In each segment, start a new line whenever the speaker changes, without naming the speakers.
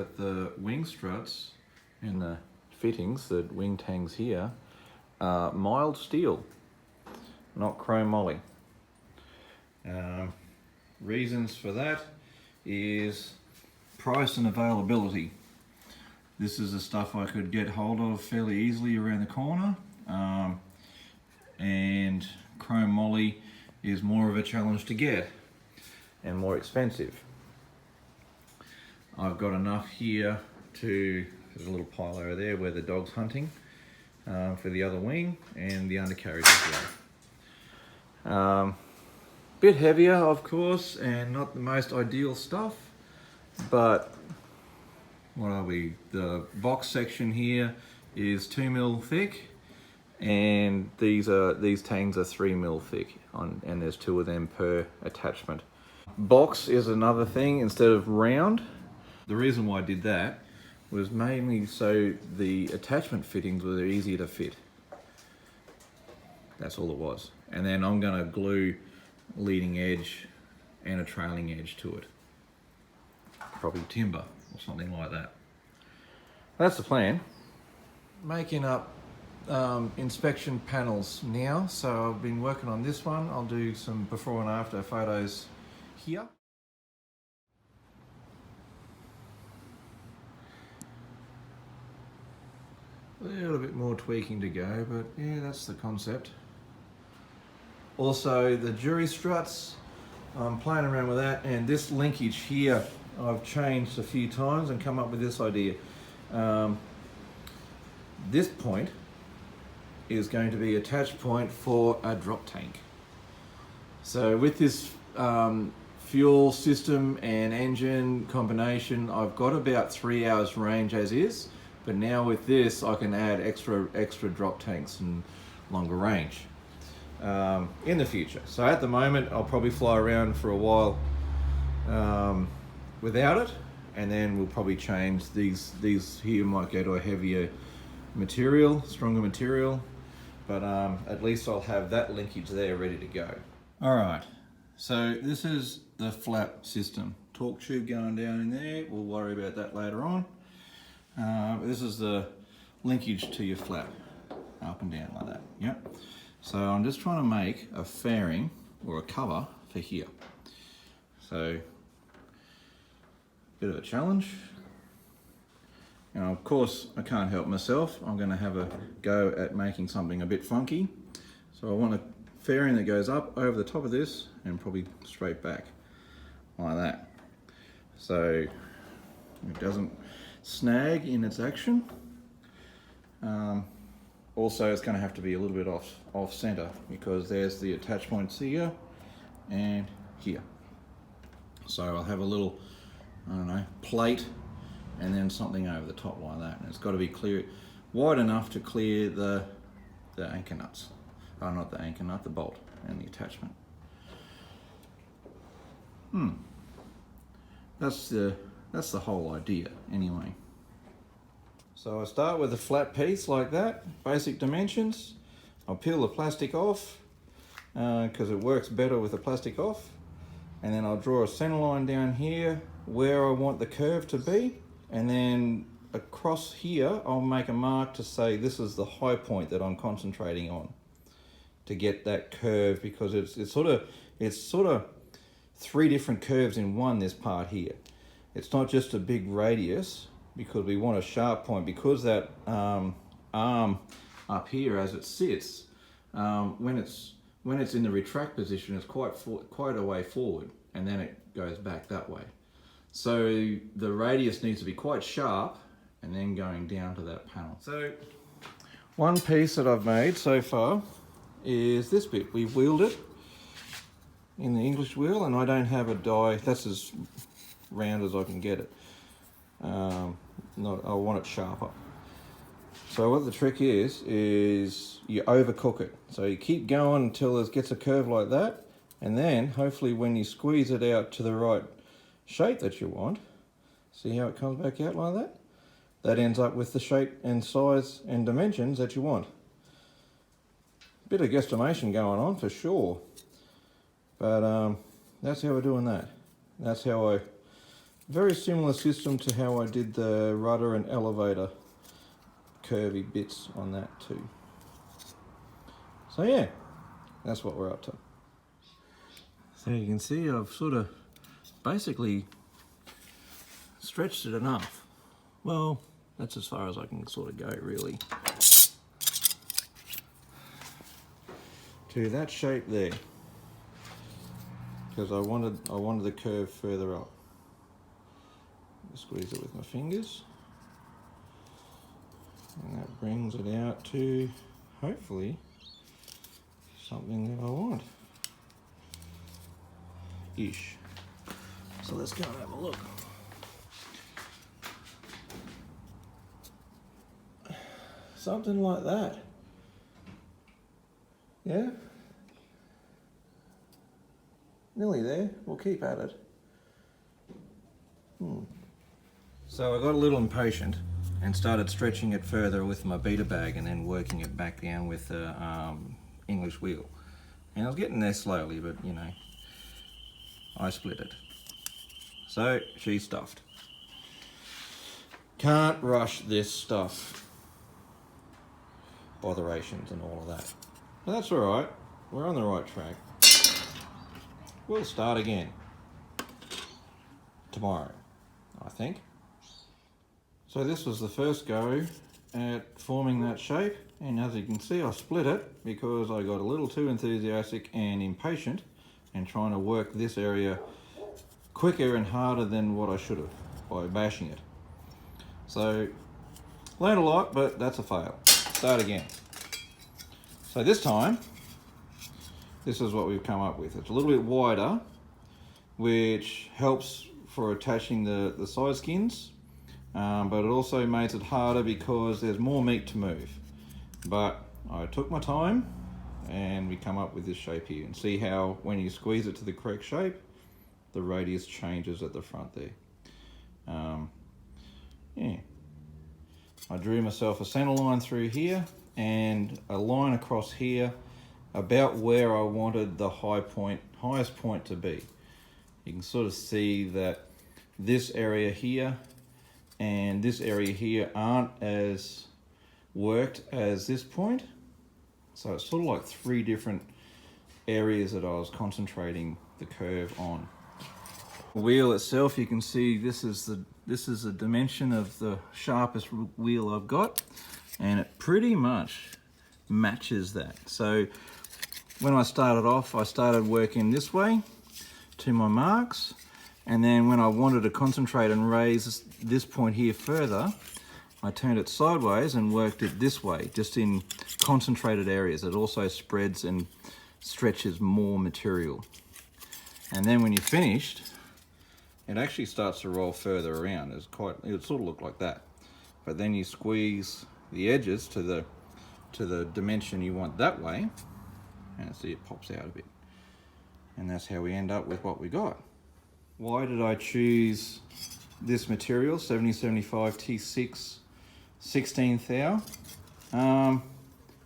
that the wing struts and the fittings, the wing tangs here, are mild steel, not chrome moly. Reasons for that is price and availability. This is the stuff I could get hold of fairly easily around the corner, and chrome moly is more of a challenge to get and more expensive. I've got enough here to, there's a little pile over there where the dog's hunting, for the other wing and the undercarriage as well. Bit heavier, of course, and not the most ideal stuff, but what are we? The box section here is 2mm thick, and these tangs are 3mm thick, and there's 2 of them per attachment. Box is another thing instead of round. The reason why I did that was mainly so the attachment fittings were easier to fit. That's all it was. And then I'm going to glue leading edge and a trailing edge to it. Probably timber or something like that. That's the plan. Making up inspection panels now. So I've been working on this one. I'll do some before and after photos here. A little bit more tweaking to go, but yeah, that's the concept. Also, the jury struts, I'm playing around with that, and this linkage here I've changed a few times and come up with this idea. This point is going to be attach point for a drop tank. So with this fuel system and engine combination, I've got about 3 hours range as is, but now with this I can add extra drop tanks and longer range in the future. So at the moment I'll probably fly around for a while without it, and then we'll probably change these here, might go to a heavier material, stronger material, but at least I'll have that linkage there ready to go. All right, so this is the flap system. Torque tube going down in there, we'll worry about that later on. This is the linkage to your flap, up and down like that, yep. So I'm just trying to make a fairing or a cover for here. So, bit of a challenge. Now, of course, I can't help myself. I'm going to have a go at making something a bit funky. So I want a fairing that goes up over the top of this and probably straight back like that. So it doesn't snag in its action. Also, it's going to have to be a little bit off center, because there's the attach points here and here. So I'll have a little, I don't know, plate and then something over the top like that. And it's got to be clear, wide enough to clear the anchor nuts. Oh, not the anchor nut, the bolt and the attachment. That's the whole idea anyway. So I start with a flat piece like that, basic dimensions. I'll peel the plastic off because it works better with the plastic off. And then I'll draw a center line down here where I want the curve to be. And then across here, I'll make a mark to say this is the high point that I'm concentrating on to get that curve, because it's sort of 3 different curves in one, this part here. It's not just a big radius, because we want a sharp point, because that arm up here as it sits, when it's in the retract position, it's quite a way forward, and then it goes back that way. So the radius needs to be quite sharp and then going down to that panel. So one piece that I've made so far is this bit. We've wheeled it in the English wheel, and I don't have a die. That's as round as I can get it. I want it sharper. So what the trick is you overcook it. So you keep going until it gets a curve like that, and then hopefully when you squeeze it out to the right shape that you want, see how it comes back out like that? That ends up with the shape and size and dimensions that you want. Bit of guesstimation going on for sure, but that's how we're doing that. That's how I very similar system to how I did the rudder and elevator curvy bits on that too. So yeah, that's what we're up to. So you can see I've sort of basically stretched it enough. Well, that's as far as I can sort of go really. To that shape there. Because I wanted the curve further up. Squeeze it with my fingers. And that brings it out to, hopefully, something that I want. Ish. So let's go and have a look. Something like that. Yeah? Nearly there. We'll keep at it. So I got a little impatient and started stretching it further with my beater bag and then working it back down with the English wheel. And I was getting there slowly, but you know, I split it. So she's stuffed. Can't rush this stuff. Botherations and all of that. But that's alright. We're on the right track. We'll start again tomorrow, I think. So this was the first go at forming that shape, and as you can see I split it because I got a little too enthusiastic and impatient and trying to work this area quicker and harder than what I should have by bashing it. So learned a lot, but that's a fail. Start again. So this time, this is what we've come up with. It's a little bit wider, which helps for attaching the side skins, but it also makes it harder because there's more meat to move. But I took my time and we come up with this shape here, and see how when you squeeze it to the correct shape, the radius changes at the front there. Yeah. I drew myself a center line through here and a line across here about where I wanted the highest point to be. You can sort of see that this area here and this area here aren't as worked as this point. So it's sort of like three different areas that I was concentrating the curve on. The wheel itself, you can see this is the dimension of the sharpest wheel I've got, and it pretty much matches that. So when I started off, I started working this way to my marks, and then when I wanted to concentrate and raise this point here further, I turned it sideways and worked it this way, just in concentrated areas. It also spreads and stretches more material. And then when you're finished, it actually starts to roll further around. It would sort of look like that. But then you squeeze the edges to the dimension you want that way, and see it pops out a bit. And that's how we end up with what we got. Why did I choose this material, 7075 T6 16 thou?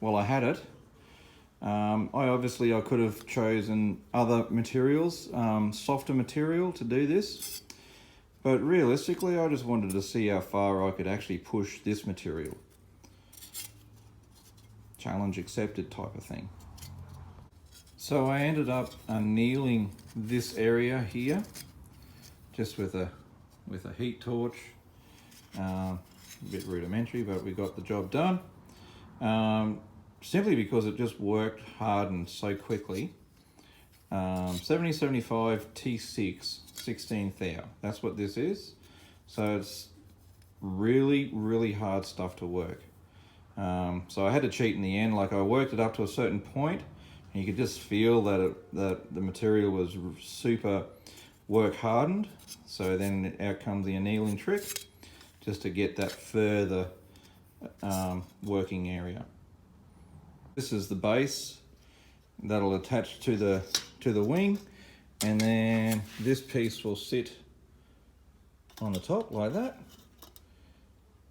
Well, I had it. I could have chosen other materials, softer material to do this, but realistically I just wanted to see how far I could actually push this material. Challenge accepted type of thing. So I ended up annealing this area here just with a heat torch. A bit rudimentary, but we got the job done. Simply because it just worked hard and so quickly. 7075 T6 16 thou. That's what this is. So it's really, really hard stuff to work. So I had to cheat in the end. Like, I worked it up to a certain point, and you could just feel that the material was super work hardened. So then out comes the annealing trick, just to get that further working area. This is the base that'll attach to the wing, and then this piece will sit on the top like that,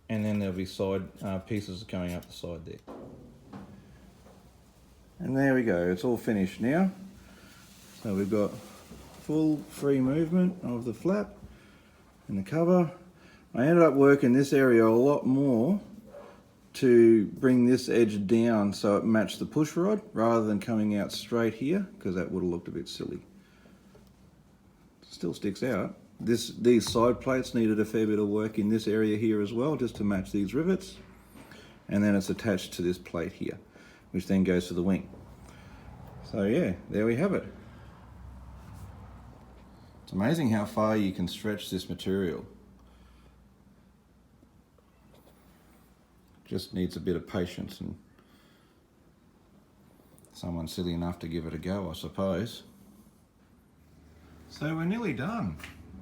and then there'll be side pieces going up the side there. And there we go, it's all finished now. So we've got full free movement of the flap, in the cover. I ended up working this area a lot more to bring this edge down so it matched the push rod rather than coming out straight here, because that would have looked a bit silly. Still sticks out. These side plates needed a fair bit of work in this area here as well, just to match these rivets. And then it's attached to this plate here, which then goes to the wing. So yeah, there we have it. It's amazing how far you can stretch this material. Just needs a bit of patience and someone silly enough to give it a go, I suppose. So we're nearly done.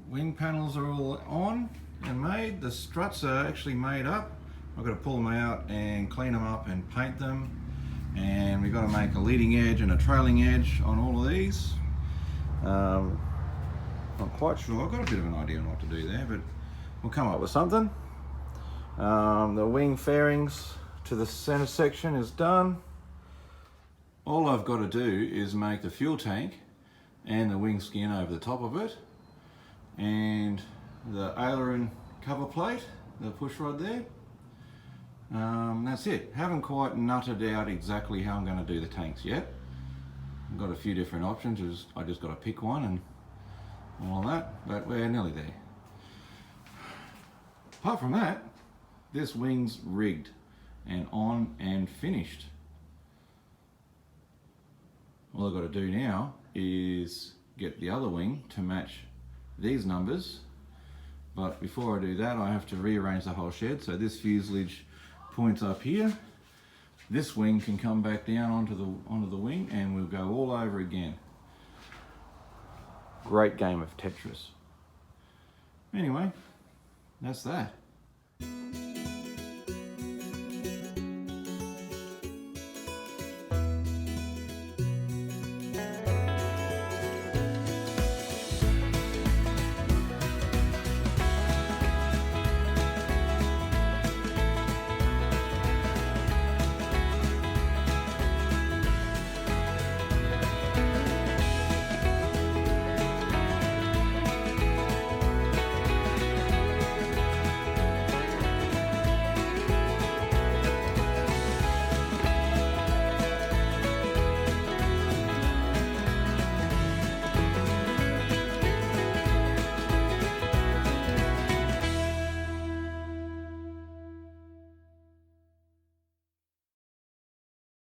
Wing panels are all on and made. The struts are actually made up. I've got to pull them out and clean them up and paint them. And we've got to make a leading edge and a trailing edge on all of these. Not quite sure. I've got a bit of an idea on what to do there, but we'll come up with something. The wing fairings to the center section is done. All I've got to do is make the fuel tank and the wing skin over the top of it, and the aileron cover plate, the push rod there. That's it. Haven't quite nutted out exactly how I'm going to do the tanks yet. I've got a few different options. I just got to pick one and all that, but we're nearly there. Apart from that, this wing's rigged and on and finished. All I've got to do now is get the other wing to match these numbers, but before I do that I have to rearrange the whole shed. So this fuselage points up here, this wing can come back down onto the wing, and we'll go all over again. Great game of Tetris. Anyway, that's that.